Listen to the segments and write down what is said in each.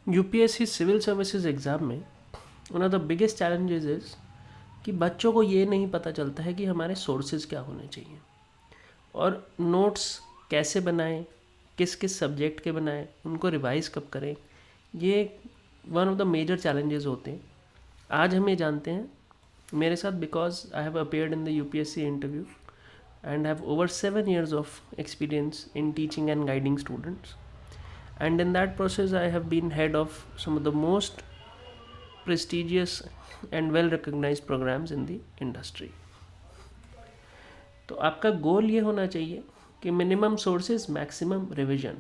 UPSC civil services exam में one of the biggest challenges is कि बच्चों को ये नहीं पता चलता है कि हमारे सोर्सेज क्या होने चाहिए और नोट्स कैसे बनाएं, किस किस सब्जेक्ट के बनाएं, उनको रिवाइज़ कब करें। ये one of the major challenges होते हैं। आज हम ये जानते हैं मेरे साथ, because I have appeared in the UPSC interview and have over 7 years of experience in teaching and guiding students, and in that process I have been head of some of the most prestigious and well recognized programs in the industry. तो आपका गोल ये होना चाहिए कि minimum sources maximum revision,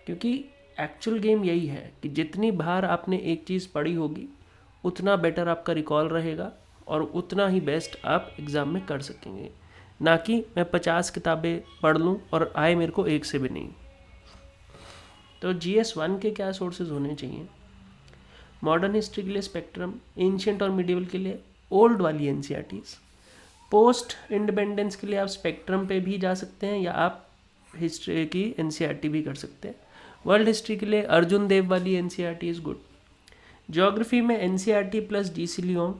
क्योंकि actual game यही है कि जितनी बार आपने एक चीज़ पढ़ी होगी उतना बेटर आपका रिकॉल रहेगा और उतना ही बेस्ट आप एग्ज़ाम में कर सकेंगे, ना कि मैं 50 किताबें पढ़ लूँ और आए मेरे को एक से भी नहीं। तो GS1 के क्या सोर्सेज होने चाहिए? मॉडर्न हिस्ट्री के लिए स्पेक्ट्रम, एंशिएंट और मिडिवल के लिए ओल्ड वाली NCERTs, पोस्ट इंडिपेंडेंस के लिए आप स्पेक्ट्रम पे भी जा सकते हैं या आप हिस्ट्री की NCERT भी कर सकते हैं। वर्ल्ड हिस्ट्री के लिए अर्जुन देव वाली NCERT इज़ गुड। ज्योग्राफी में NCERT प्लस GC लियोन।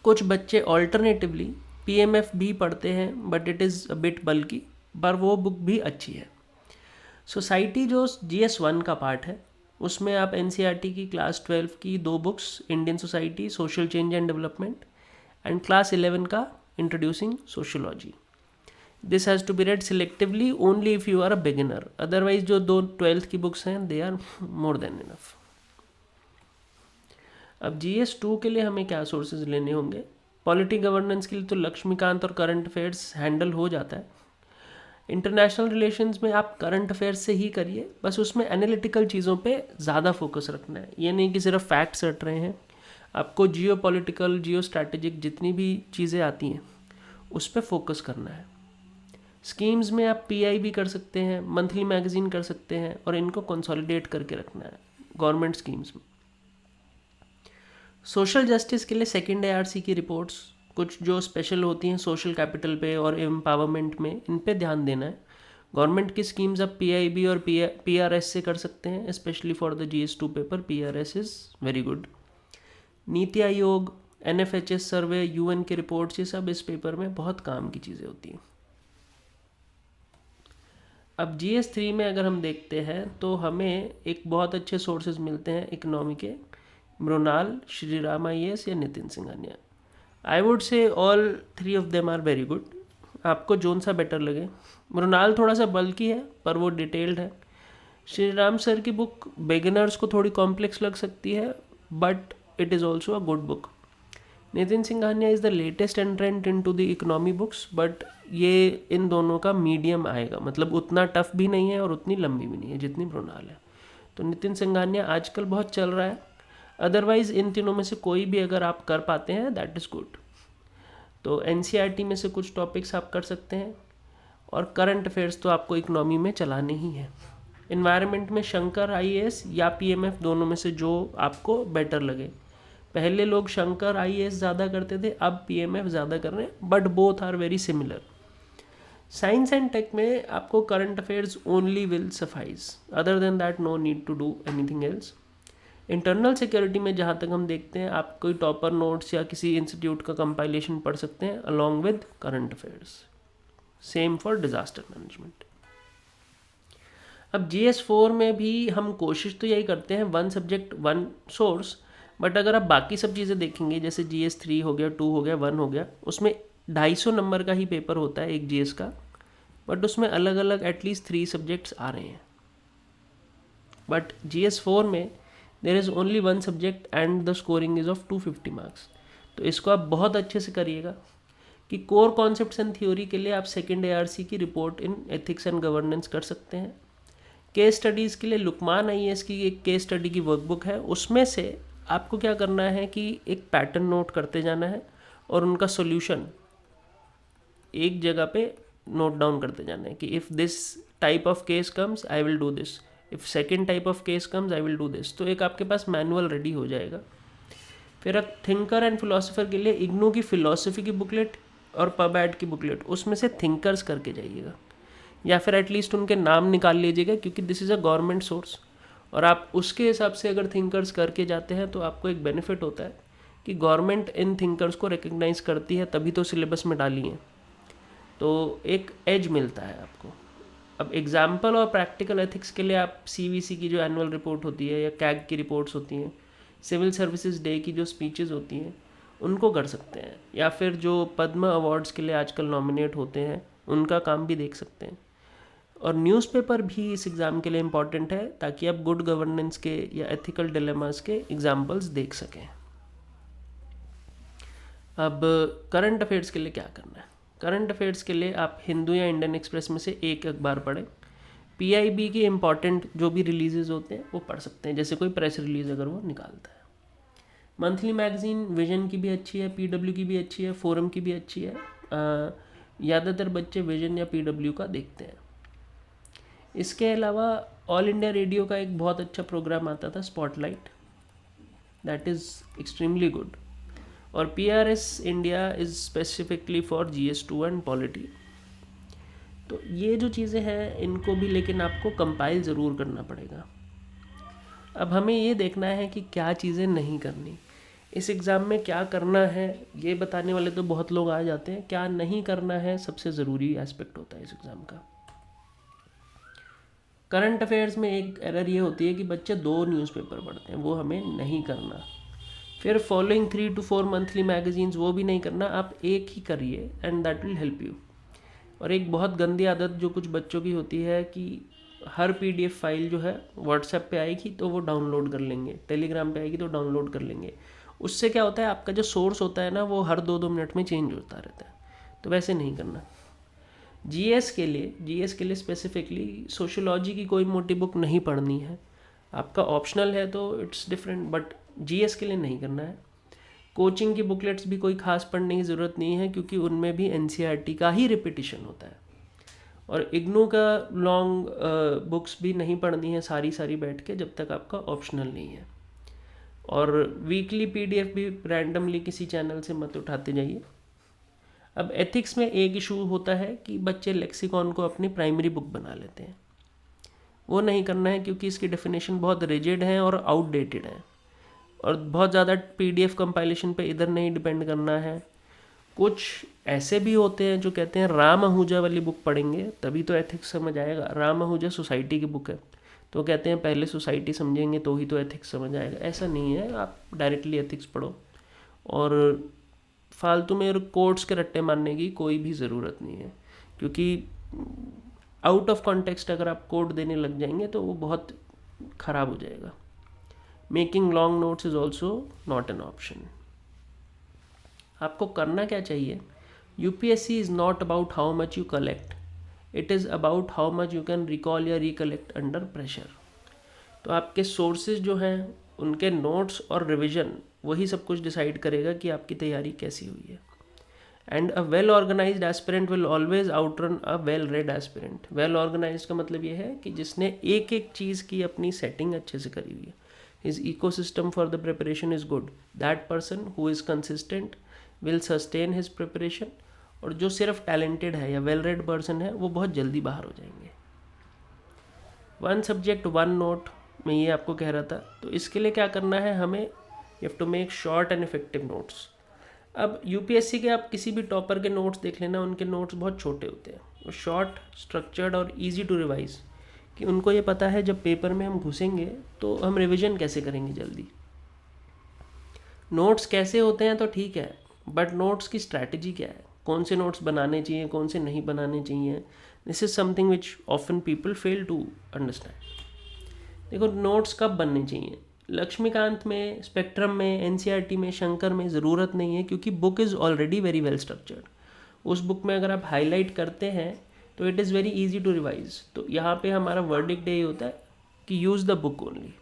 कुछ बच्चे ऑल्टरनेटिवली PMF भी पढ़ते हैं but it is a bit बल्कि, पर वो बुक भी अच्छी है। सोसाइटी जो GS1 का पार्ट है उसमें आप NCERT की क्लास 12 की 2 books, Indian society, social change and development, and class 11 का introducing sociology. This has to be read selectively only if you are a beginner, otherwise जो 2 12th की बुक्स हैं they are more than enough. अब GS2 के लिए हमें क्या sources लेने होंगे? पॉलिटी गवर्नेंस के लिए तो लक्ष्मीकांत और करंट अफेयर्स हैंडल हो जाता है। इंटरनेशनल रिलेशंस में आप करंट अफेयर्स से ही करिए, बस उसमें एनालिटिकल चीज़ों पे ज़्यादा फोकस रखना है। ये नहीं कि सिर्फ फैक्ट्स रट रहे हैं, आपको जियो पॉलिटिकल, जियो स्ट्रैटेजिक जितनी भी चीज़ें आती हैं उस पर फोकस करना है। स्कीम्स में आप PI भी कर सकते हैं, मंथली मैगजीन कर सकते हैं और इनको कंसोलिडेट करके रखना है गवर्नमेंट स्कीम्स में। सोशल जस्टिस के लिए सेकेंड ARC की रिपोर्ट्स कुछ जो स्पेशल होती हैं सोशल कैपिटल पे और एम्पावरमेंट में, इन पे ध्यान देना है। गवर्नमेंट की स्कीम्स आप PIB और PRS से कर सकते हैं, specially for the GS2 paper PRS is very good. NITI Aayog, NFHS survey, UN की रिपोर्ट्स, ये सब इस पेपर में बहुत काम की चीज़ें होती हैं। अब GS3 में अगर हम देखते हैं तो हमें एक बहुत अच्छे सोर्सेज मिलते हैं इकोनॉमी के, मृणाल, श्रीराम IAS या Nitin Singhania. I would say all 3 of them are very good. आपको जोन सा बेटर लगे। मृणाल थोड़ा सा बल्कि है पर वो डिटेल्ड है। श्रीराम सर की बुक बिगिनर्स को थोड़ी कॉम्प्लेक्स लग सकती है but it is also a good book. Nitin Singhania is the latest entrant in to the economy books, but ये इन दोनों का मीडियम आएगा, मतलब उतना टफ भी नहीं है और उतनी लंबी भी नहीं है जितनी मृणाल है। तो नितिन सिंघानिया आजकल बहुत चल रहा है। अदरवाइज़ इन तीनों में से कोई भी अगर आप कर पाते हैं दैट इज़ गुड। तो NCERT में से कुछ टॉपिक्स आप कर सकते हैं और करंट अफेयर्स तो आपको इकोनॉमी में चलाने ही है। इन्वायरमेंट में शंकर IAS या PMF दोनों में से जो आपको बेटर लगे। पहले लोग शंकर IAS ज़्यादा करते थे, अब PMF ज़्यादा कर रहे हैं, but both are very similar. Science and tech में आपको current affairs only will suffice, other than that no need to do anything else. Internal security में जहाँ तक हम देखते हैं आप कोई टॉपर नोट्स या किसी इंस्टीट्यूट का कंपाइलेशन पढ़ सकते हैं along with current affairs. Same for disaster management. अब GS4 में भी हम कोशिश तो यही करते हैं 1 सब्जेक्ट 1 सोर्स, बट अगर आप बाकी सब चीज़ें देखेंगे जैसे GS3 हो गया, 2 हो गया, 1 हो गया, उसमें 250 नंबर का ही पेपर होता है एक GS का, बट उसमें अलग अलग एटलीस्ट 3 सब्जेक्ट्स आ रहे हैं। बट GS4 में there is only 1 subject and the scoring is of 250 marks. तो इसको आप बहुत अच्छे से करिएगा कि कोर कॉन्सेप्ट्स एंड थ्योरी के लिए आप सेकेंड ARC की report in ethics and governance कर सकते हैं। केस स्टडीज़ के लिए लुकमान IAS की एक केस स्टडी की वर्कबुक है, उसमें से आपको क्या करना है कि एक पैटर्न नोट करते जाना है और उनका सोल्यूशन एक जगह पे नोट डाउन करते जाना है कि if this type of case comes I will do this, if second type of case comes I will do this. तो एक आपके पास मैनुअल रेडी हो जाएगा। फिर अब थिंकर एंड फिलोसोफर के लिए इग्नू की फ़िलोसफी की बुकलेट और पबैड की बुकलेट, उसमें से थिंकर्स करके जाइएगा या फिर एटलीस्ट उनके नाम निकाल लीजिएगा क्योंकि this is a government source और आप उसके हिसाब से अगर थिंकर्स करके जाते हैं तो आपको एक बेनिफिट होता है कि गवर्नमेंट इन थिंकर्स को रिकग्नाइज करती है, तभी तो सिलेबस में डाली हैं, तो एक एज मिलता है आपको। अब एग्जाम्पल और प्रैक्टिकल एथिक्स के लिए आप सीवीसी की जो एनुअल रिपोर्ट होती है या कैग की रिपोर्ट्स होती हैं, सिविल सर्विसेज डे की जो स्पीचेस होती हैं, उनको कर सकते हैं, या फिर जो पद्म अवार्ड्स के लिए आजकल नॉमिनेट होते हैं उनका काम भी देख सकते हैं। और न्यूज़पेपर भी इस एग्ज़ाम के लिए इम्पॉर्टेंट है ताकि आप गुड गवर्नेंस के या एथिकल डिलेमास के एग्जाम्पल्स देख सकें। अब करंट अफेयर्स के लिए क्या करना है? करंट अफेयर्स के लिए आप हिंदू या इंडियन एक्सप्रेस में से एक अखबार पढ़ें। पीआईबी के इम्पॉर्टेंट जो भी रिलीजेस होते हैं वो पढ़ सकते हैं, जैसे कोई प्रेस रिलीज अगर वो निकालता है। मंथली मैगजीन विजन की भी अच्छी है, पीडब्ल्यू की भी अच्छी है, फोरम की भी अच्छी है। ज़्यादातर बच्चे विजन या पीडब्ल्यू का देखते हैं। इसके अलावा ऑल इंडिया रेडियो का एक बहुत अच्छा प्रोग्राम आता था, spotlight, that is extremely good. और PRS India is specifically for GS2 and polity. तो ये जो चीज़ें हैं इनको भी लेकिन आपको कंपाइल ज़रूर करना पड़ेगा। अब हमें ये देखना है कि क्या चीज़ें नहीं करनी, इस एग्ज़ाम में क्या करना है ये बताने वाले तो बहुत लोग आ जाते हैं, क्या नहीं करना है सबसे ज़रूरी एस्पेक्ट होता है इस एग्ज़ाम का। करंट अफेयर्स में एक एरर ये होती है कि बच्चे 2 न्यूज़पेपर पढ़ते हैं, वो हमें नहीं करना। फिर फॉलोइंग 3 to 4 मंथली मैगजीन्स, वो भी नहीं करना, आप एक ही करिए and that will help you. और एक बहुत गंदी आदत जो कुछ बच्चों की होती है कि हर PDF फाइल जो है व्हाट्सएप पे आएगी तो वो डाउनलोड कर लेंगे, टेलीग्राम पे आएगी तो डाउनलोड कर लेंगे। उससे क्या होता है, आपका जो सोर्स होता है ना वो हर 2-2 मिनट में चेंज होता रहता है, तो वैसे नहीं करना। GS के लिए स्पेसिफिकली सोशियोलॉजी की कोई मोटी बुक नहीं पढ़नी है, आपका ऑप्शनल है तो इट्स डिफरेंट, बट GS के लिए नहीं करना है। कोचिंग की बुकलेट्स भी कोई खास पढ़ने की ज़रूरत नहीं है क्योंकि उनमें भी NCERT का ही रिपीटिशन होता है। और इग्नू का लॉन्ग बुक्स भी नहीं पढ़नी है सारी बैठ के, जब तक आपका ऑप्शनल नहीं है। और वीकली PDF भी रैंडमली किसी चैनल से मत उठाते जाइए। अब एथिक्स में एक इशू होता है कि बच्चे लेक्सिकॉन को अपनी प्राइमरी बुक बना लेते हैं, वो नहीं करना है क्योंकि इसकी डेफिनेशन बहुत रिजिड है और आउटडेटेड है। और बहुत ज़्यादा PDF कंपाइलेशन पे इधर नहीं डिपेंड करना है। कुछ ऐसे भी होते हैं जो कहते हैं राम आहूजा वाली बुक पढ़ेंगे तभी तो एथिक्स समझ आएगा। राम आहूजा सोसाइटी की बुक है, तो कहते हैं पहले सोसाइटी समझेंगे तो ही तो एथिक्स समझ आएगा। ऐसा नहीं है, आप डायरेक्टली एथिक्स पढ़ो और फालतू में कोट्स के रट्टे मारने की कोई भी ज़रूरत नहीं है, क्योंकि आउट ऑफ कॉन्टेक्स्ट अगर आप कोट देने लग जाएंगे तो वो बहुत ख़राब हो जाएगा। Making long notes is also not an option. आपको करना क्या चाहिए, UPSC is not about how much you collect, it is about how much you can recall या रिकलेक्ट अंडर प्रेशर। तो आपके सोर्सेज जो हैं उनके नोट्स और रिविजन वही सब कुछ डिसाइड करेगा कि आपकी तैयारी कैसी हुई है। And a well organized aspirant will always outrun a well read aspirant. Well organized का मतलब ये है कि जिसने एक एक चीज़ की अपनी सेटिंग अच्छे से करी हुई है, his ecosystem for the preparation is good, that person who is consistent will sustain his preparation। और जो सिर्फ टैलेंटेड है या वेल रेड पर्सन है वो बहुत जल्दी बाहर हो जाएंगे। 1 सब्जेक्ट 1 नोट मैं ये आपको कह रहा था, तो इसके लिए क्या करना है हमें, you have to make short and effective notes. अब UPSC के आप किसी भी टॉपर के नोट्स देख लेना, उनके नोट्स बहुत छोटे होते हैं, वो शॉर्ट, स्ट्रक्चर्ड और ईजी टू रिवाइज, कि उनको ये पता है जब पेपर में हम घुसेंगे तो हम रिवीजन कैसे करेंगे जल्दी। नोट्स कैसे होते हैं तो ठीक है, बट नोट्स की स्ट्रैटेजी क्या है, कौन से नोट्स बनाने चाहिए कौन से नहीं बनाने चाहिए, this is something which often people fail to understand. देखो नोट्स कब बनने चाहिए, लक्ष्मीकांत में, स्पेक्ट्रम में, NCERT में, शंकर में ज़रूरत नहीं है क्योंकि book is already very well structured. उस बुक में अगर आप हाईलाइट करते हैं तो it is very easy to revise. तो यहाँ पे हमारा वर्डिक्ट यही होता है कि यूज़ द बुक ओनली।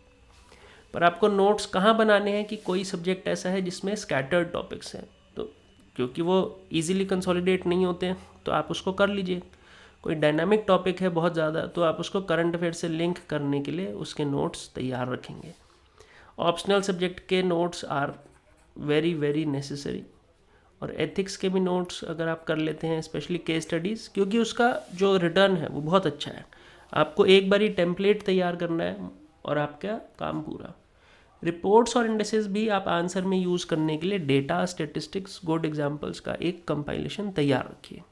पर आपको नोट्स कहाँ बनाने हैं कि कोई सब्जेक्ट ऐसा है जिसमें स्कैटर्ड टॉपिक्स हैं, तो क्योंकि वो इजीली कंसोलिडेट नहीं होते हैं तो आप उसको कर लीजिए। कोई डायनामिक टॉपिक है बहुत ज़्यादा तो आप उसको करंट अफेयर से लिंक करने के लिए उसके नोट्स तैयार रखेंगे। ऑप्शनल सब्जेक्ट के notes are very very necessary. और एथिक्स के भी नोट्स अगर आप कर लेते हैं, स्पेशली केस स्टडीज़, क्योंकि उसका जो रिटर्न है वो बहुत अच्छा है। आपको एक बार ही टेम्पलेट तैयार करना है, और आपका काम पूरा। रिपोर्ट्स और इंडेक्सेस भी आप आंसर में यूज़ करने के लिए डेटा, स्टेटिस्टिक्स, गुड एग्जाम्पल्स का एक कंपाइलेशन तैयार रखिए।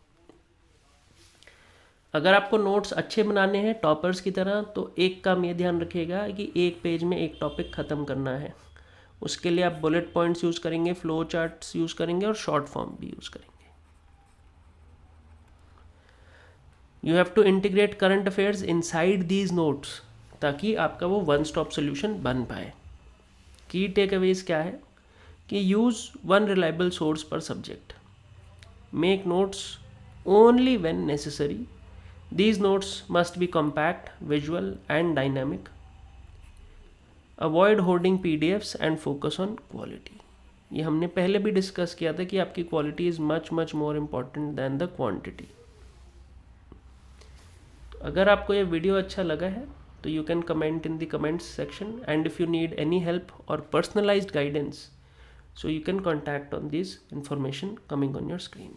अगर आपको नोट्स अच्छे बनाने हैं टॉपर्स की तरह, तो एक काम ये ध्यान रखिएगा कि एक पेज में एक टॉपिक ख़त्म करना है। उसके लिए आप बुलेट पॉइंट्स यूज़ करेंगे, फ्लो चार्ट्स यूज़ करेंगे और शॉर्ट फॉर्म भी यूज़ करेंगे। You have to integrate current affairs inside these notes, ताकि आपका वो वन स्टॉप सोल्यूशन बन पाए। की टेक अवेज क्या है कि यूज़ वन रिलायबल सोर्स पर subject, make notes only when necessary, these notes must be compact, visual and dynamic, avoid hoarding PDFs and focus on quality। ये हमने पहले भी डिस्कस किया था कि आपकी quality is much much more important than the quantity. अगर आपको ये वीडियो अच्छा लगा है तो you can comment in the comments section, and if you need any help और personalised guidance, so you can contact on this information coming on your screen।